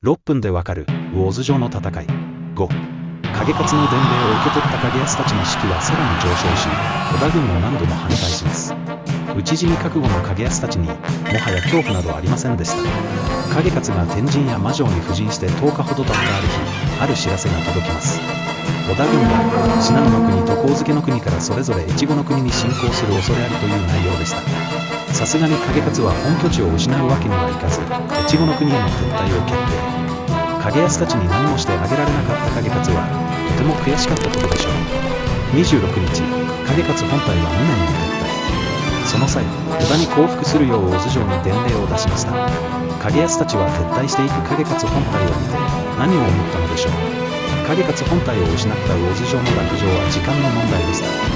6分でわかる魚津城の戦い。5、景勝の伝令を受け取った景康たちの士気はさらに上昇し、織田軍を何度も反対します。討ち死に覚悟の景康たちにもはや恐怖などありませんでした。景勝が天神や魔城に布陣して10日ほど経ったある日、ある知らせが届きます。織田軍が信濃の国と上野の国からそれぞれ越後の国に侵攻する恐れありという内容でした。さすがに景勝は本拠地を失うわけにはいかず、越後の国への撤退を決定。景康たちに何もしてあげられなかった景勝はとても悔しかったことでしょう。26日、景勝本体は無念の撤退。その際、織田に降伏するよう大津城に伝令を出しました。景康たちは撤退していく景勝本体を見て何を思ったのでしょう。景勝本体を失った大津城の落城は時間の問題でした。